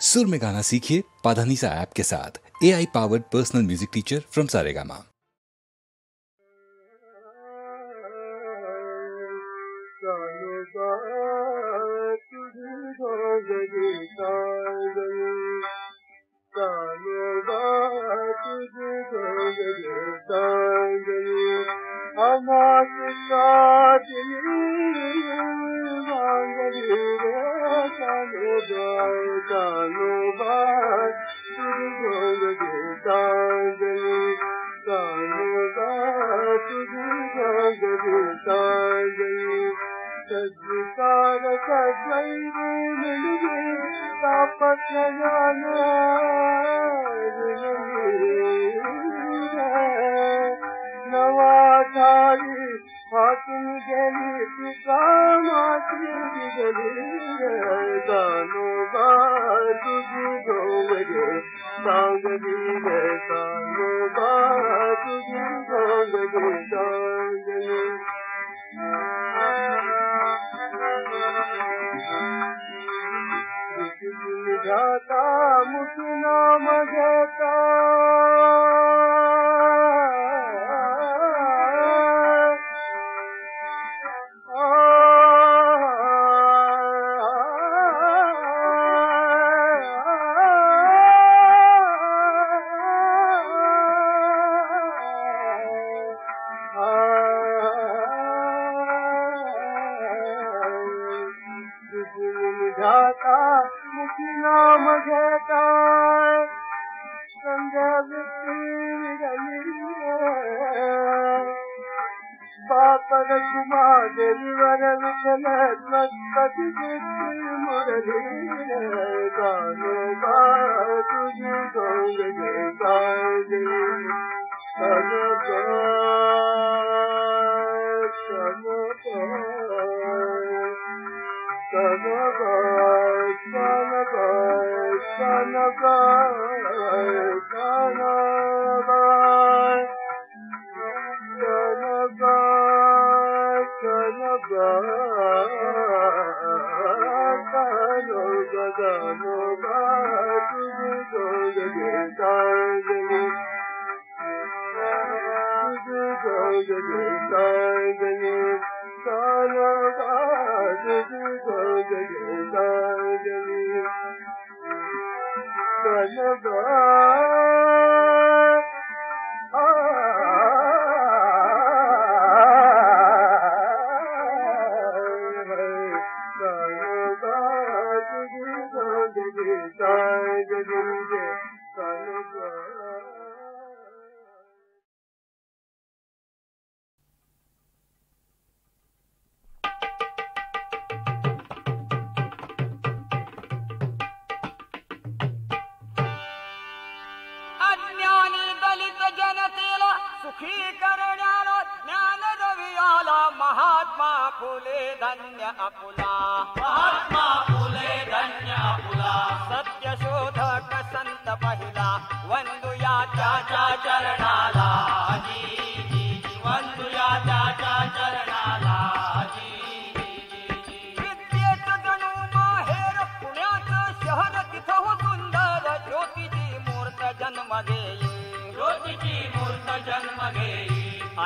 सुर में गाना सीखिए पाधानीसा ऐप के साथ। AI powered personal music teacher from Saregama.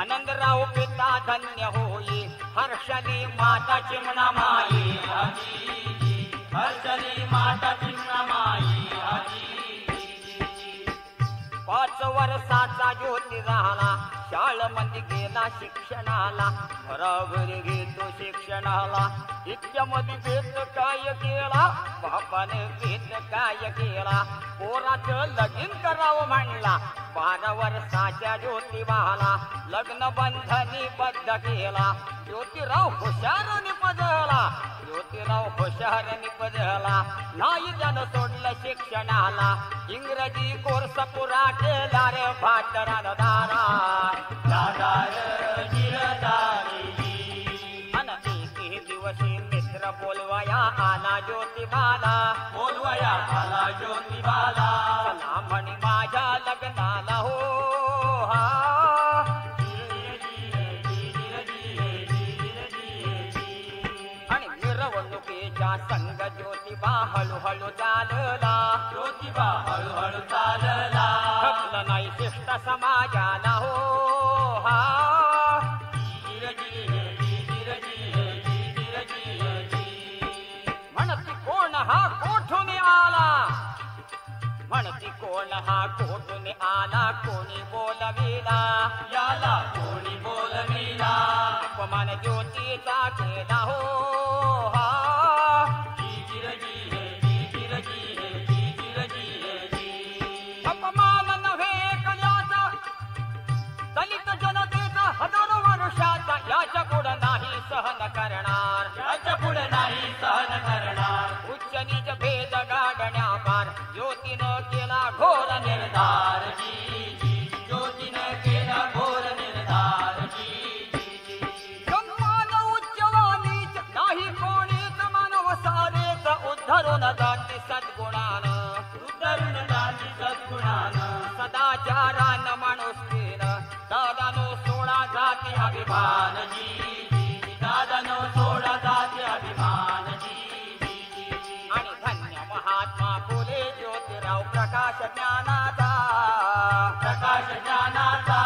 Anandrao पिता धन्य होई, हर्षली माता चिमणा माई, हर्षली माता चिमणा माई. 5 वर्षाचा ज्योती राहला, शाळेमध्ये गेला शिक्षणाला, घराघरी घेतो शिक्षणाला. इतक्यामध्ये भेद काय केला, बापाने भेद काय केला, पोराचं लगीन करावं म्हणला. 12 वर्षाच्या ज्योतिबाला लग्न बंधनी बद्ध केला. ज्योतिराव हुशार निपजला, ज्योतिराव हुशार निपजला. नाही त्यानं सोडलं शिक्षणाला, इंग्रजी कोर्स पुरा केला रे भाटरान दारा दादार जिरदारी. अन एके दिवशी मित्र बोलवया आला ज्योतिबाला, बोलवया आला ज्योतिबाला. चला म्हणी माझ्या लग्नाला हो हा. आणि मिरवणुकीच्या संग ज्योतिबा हळू हळूहळू चालला, ज्योतिबा हळूहळू चालला, खपलं नाही शिष्ट समाजाला हो हा. म्हणती कोण हा कोठून आला, म्हणती कोण हा कोठून आला, कोणी बोलविला याला, कोणी बोलविला, अपमान ज्योतीचा केला हो हा. अपमान नव्हे कल्याचा, दलित जनतेचा हजारो वर्षाचा, याच्या पुढे नाही सहन करणार, याच्या पुढे नाही सहन करणार. उच्च नीच भेद गाडण्यापार ज्योतीनं केला घोर निर्धार, ज्योतीनं केला घोर निर्धार. सम्मान उच्च व नीच नाही कोणीच, मानव सारेच उद्धरून जाती सद्गुणानं, उद्धरून जाती सद्गुणानं. सदाचारानं माणुसकीनं दादानो सोळा जाती अभिमान, दादानो सोळा जाती अभिमान. आणि धन्य महात्मा फुले ज्योतिराव प्रकाश ज्ञानाचा, प्रकाश ज्ञानाचा,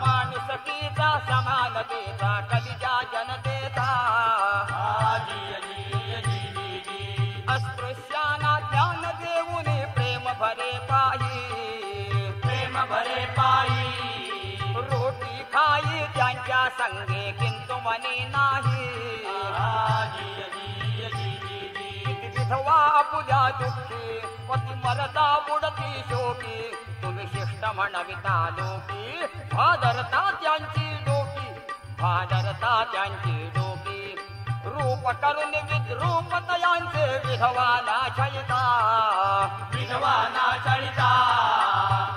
माणुसकीचा समानतेचा कलिजा जनतेचा. अस्पृश्यांना ज्ञान देऊन प्रेम भरे पायी, प्रेम भरे पायी. रोटी खाई त्यांच्या संगे किंतु मनी नाही, विधवा आपुल्या दुःखी पती मरता बुडती शोकी. तुम्ही शिष्ट म्हणविता लोकी, भादरता त्यांची डोकी, भादरता त्यांची डोकी. रूप करून विद्रूप तयांचे विधवाला छळिता, विधवाला छळिता.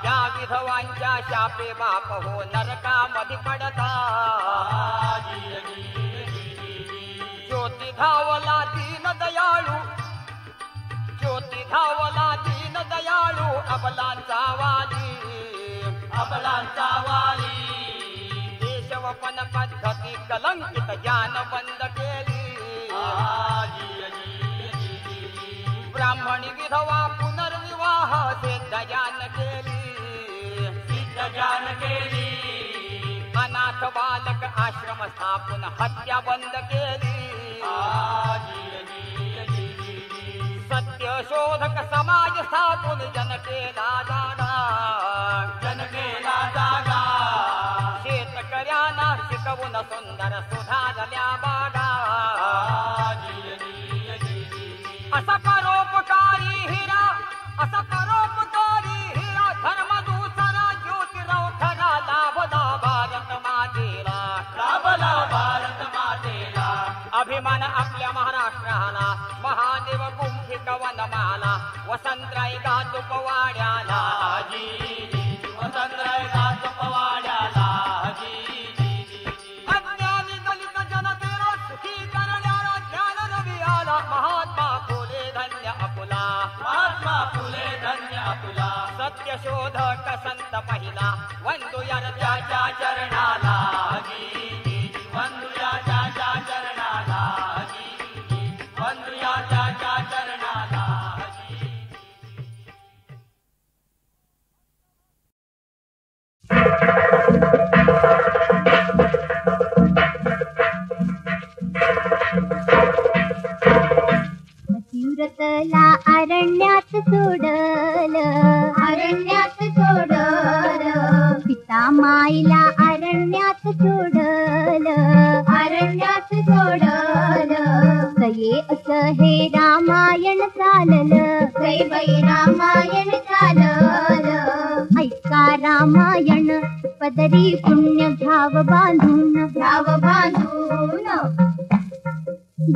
त्या विधवांच्या शापे बाप हो नरकामध्ये पडता. ज्योती धावला दीन दयाळू, ज्योती धावला दीन दयाळू, अबलांचा वाली, अबलांचा वाली. देशवपन पद्धती कलंकित ज्ञान बंद केली, ब्राह्मणी विधवा पुनर्विवाह सिद्ध ज्ञान केली, सिद्ध ज्ञान केली. अनाथ बालक आश्रम स्थापून हत्या बंद केली. सत्य शोधक समाज स्थापून जन केला जागा, जन केला जागा. शेतकऱ्यांना शिकवून सुंदर सुधारल्या बागा. असा परोपकारी हिरा, असा परोपकारी हिरा, धर्म दूसरा ज्योतिराव खरा लाभला भारत मातेला, लाभला भारत मातेला. अभिमान आपल्या महाराष्ट्राला, महादेव गुंफी कवनमाला, वसंतराय गातो पवाड्याला, वसंतराय गातो पवाड्याला. अज्ञानी दलित जनतेला सुखी करणारा ज्ञान रवी आला, महात्मा फुले धन्य अपुला, महात्मा फुले धन्य अपुला. सत्य शोधक संत पहिला, वंदुया त्याच्या चरणाला, वंदुया त्याच्या चरणाला, वंदुया त्याच्या चरणाला. तीव्रतला अरण्यात सोडल, अरण्यात सोडल. पिता माईला अरण्यात सोडल, अरण्यात सोडल. सये असं हे रामायण चालल, कै बाई रामायण चालल. ऐका रामायण पदरी पुण्य घ्याव बांधून, घ्याव बांधून.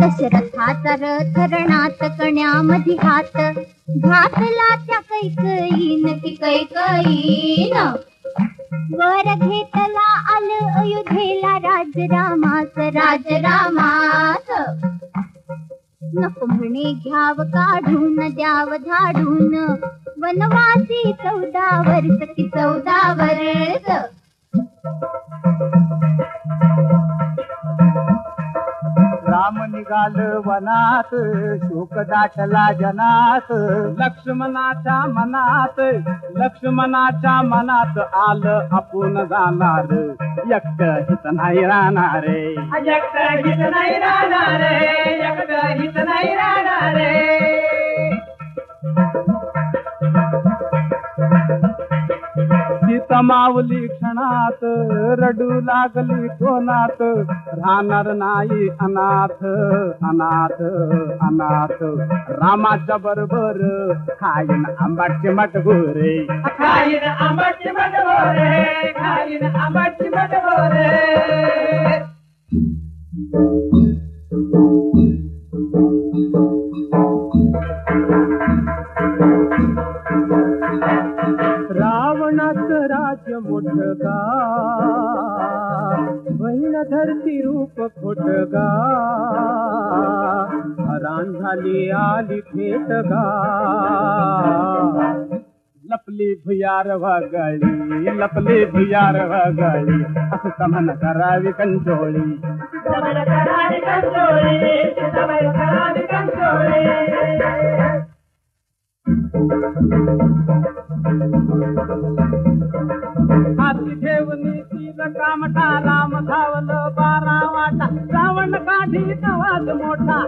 दशरथाचा रथ रणात कण्यामध्ये हात, घातला त्या कैकईन की कैकईन. वर घेतला आल अयोध्येला राजरामास, राजरामास. नको म्हणे घ्याव काढून द्याव धाडून, वनवासी 14 वर्ष की 14 वर्ष. राम निघाल वनात शोक दाटला जनात लक्ष्मणाच्या मनात आलं आपण जाणार एकट हित नाही राहणार एकट हित नाही राहणार एकट हित नाही राहणार सीता मावली क्षणात रडू लागली कोणात राहणार नाही अनाथ अनाथ अनाथ रामाच्या बरोबर खाईन आंबाची मटगोरे खाईन आंबाची मटगोरे खाईन आंबाची मटगोरे रावणाचं राज्य मोठगा बहीण धरती रूप खोटगा हरान झाली आली भेटगा लपली भुयार वगळी असं समन करावी कंचोळी हाती ठेवणी तिला कामटा राम धावलं 12 वाटा रावण काढी नवाज मोठा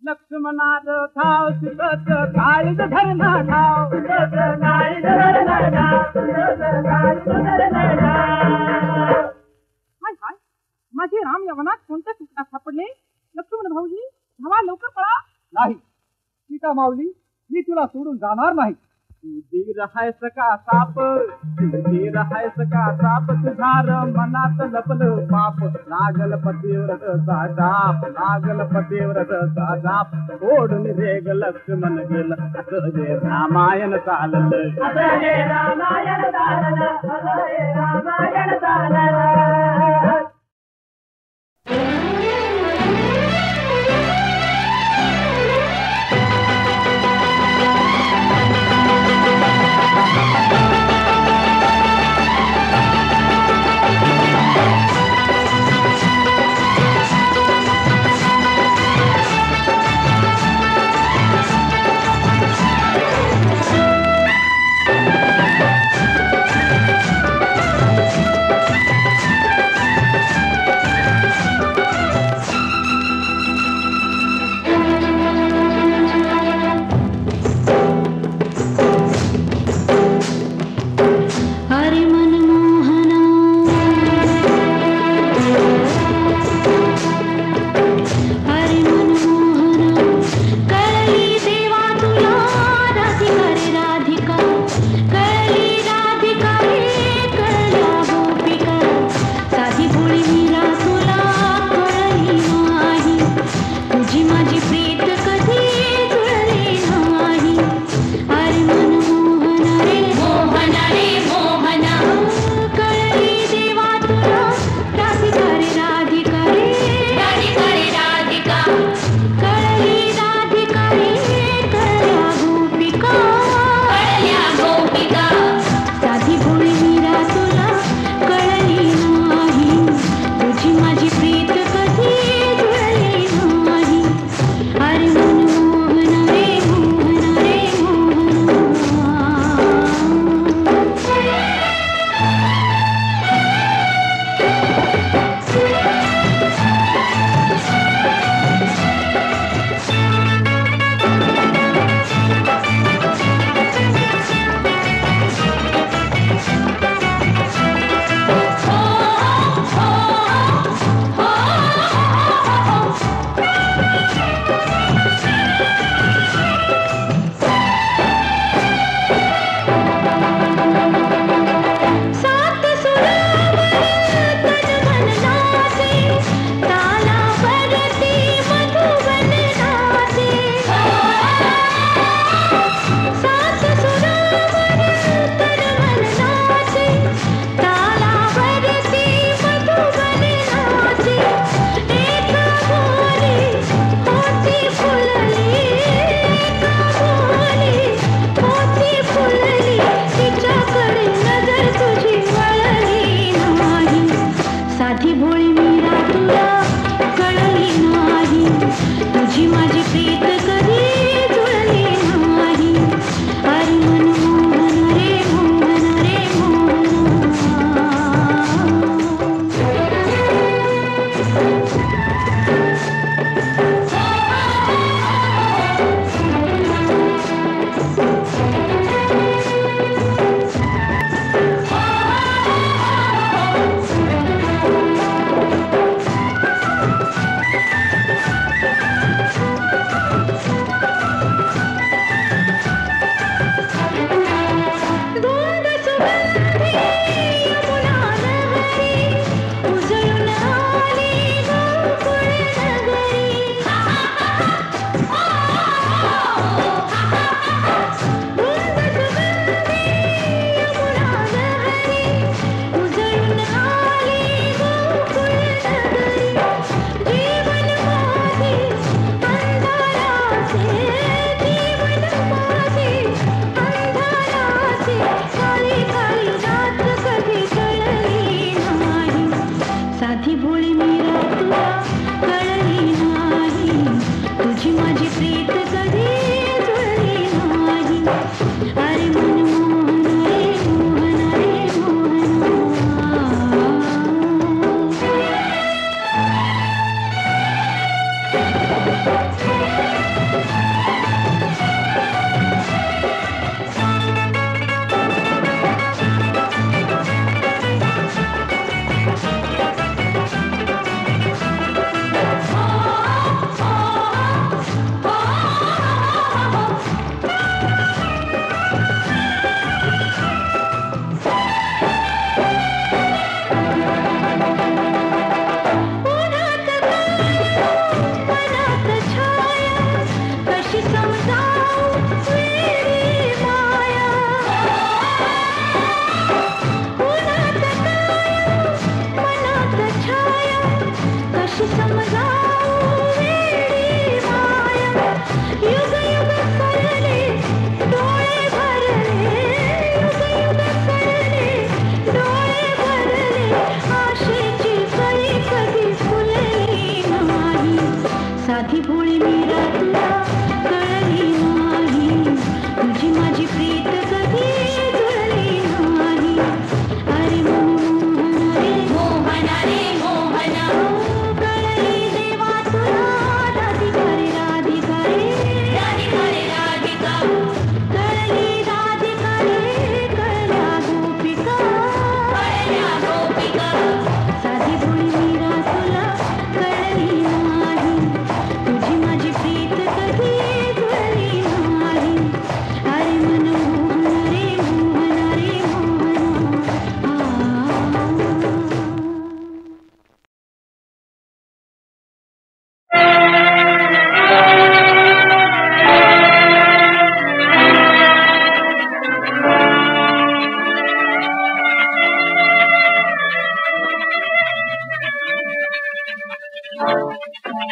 लक्ष्मणाद धाव सुरत काळीज धरणा ठाव हाय माझे राम यवनात कोणत्या चुका सापडले लक्ष्मण भाऊजी धावा लवकर पळा नाही सीता माऊली मी तुला सोडून जाणार नाही तू धीर हायस का साप तुझार मनात लपलं पाप लागल पतिव्रत जाप ओढून रेग लक्ष्मण गेलं असं जे रामायण चाललं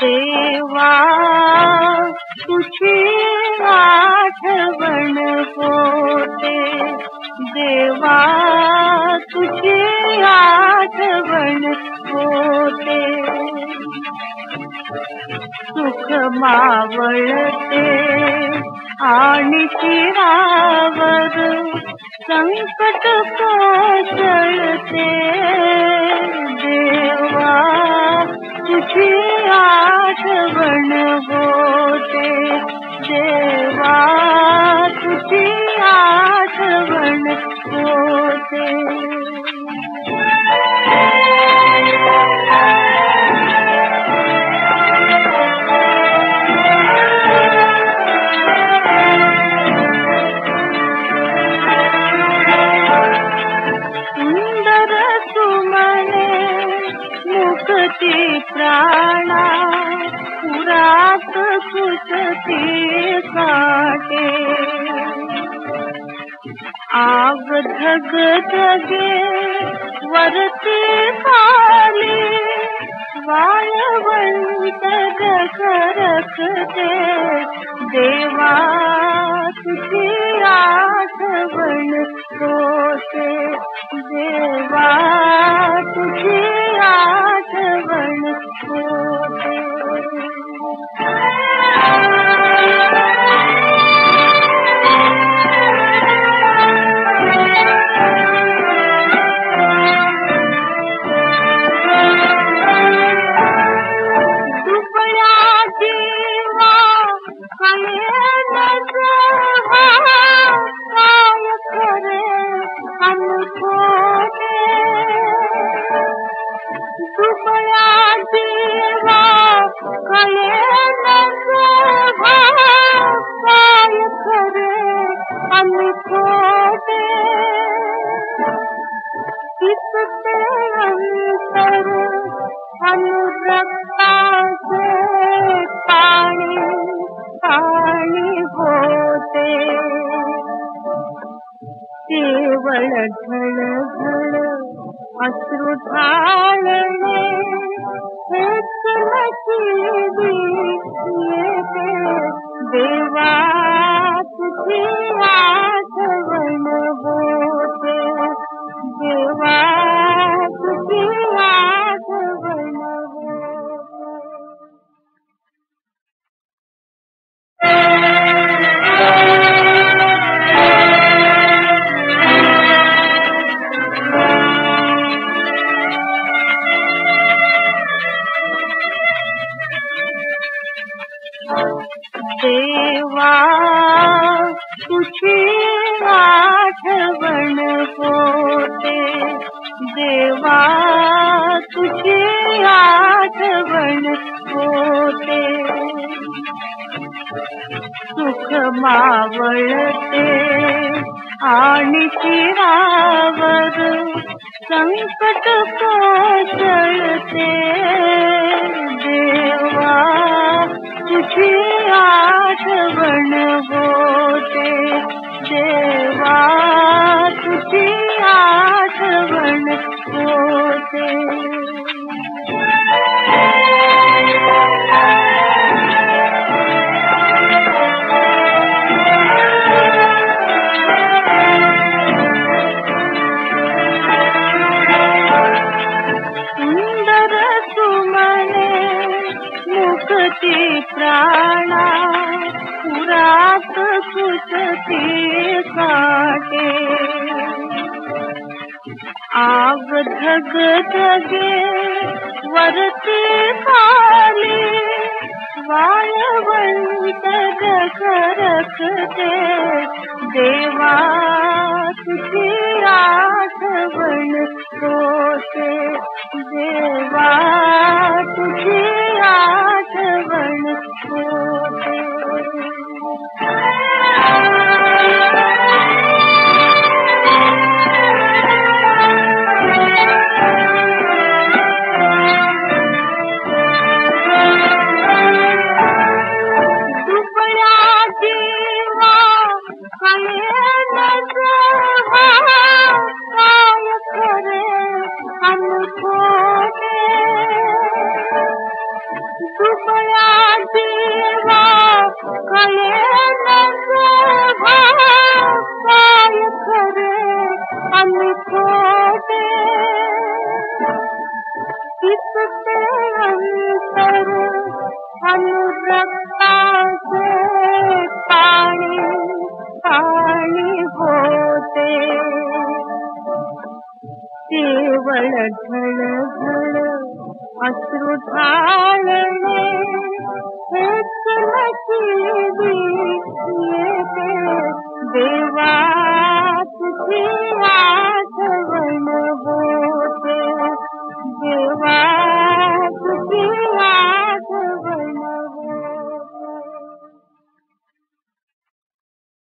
देवा तुझी आठवण होते, देवा तुझी आठवण होते, सुख मावळते आणि चिरावर संकट कोसळते, देवा तुझी आठवण होते, देवा तुझी आठवण होते. सुंदर सुमने मुक्ती प्राणा पुरात सुचती काटे, आग धग धगे वरती खाली वाळवंट रखते, देवा तुझी आठवण होते, देवा तुझी आठवण होते. दुबळा जीवा कळेनच हा काय खरे अनखोटे, दुबळा जीवा कळेनच हा काय खरे अनखोटे, किसते अंतर अनुरक्ताचे पाणी पाणी होते, केवळ झळझळ अश्रू ढाळणे हेच नशिबी येते, देवा तुझी आठवण होते, देवा तुझी आठवण होते. देवा तुझी आठवण होते, देवा तुझी आठवण होते. सुख मावळते आणि चिरावर संकट कोसळते, देवा तुझी आठवण होते, देवा तुझी आठवण होते. सुंदर सुमने मुक्ती प्राणा पुरात कुसती काटे. आग धग धगे वरती खाली वाळवंट रखते, देवा तुझी आठवण होते, देवा तुझी आठवण होते. दुबळ्या जीवा काय खरे अनखोटे, दुबळ्या जीवा काय खरे अनखोटे. किसते अंतर अनुरक्ताचे पाणी पाणी होते, केवळ घळघळ अश्रू ढाळणे हेच नशिबी येते, देवा तुझी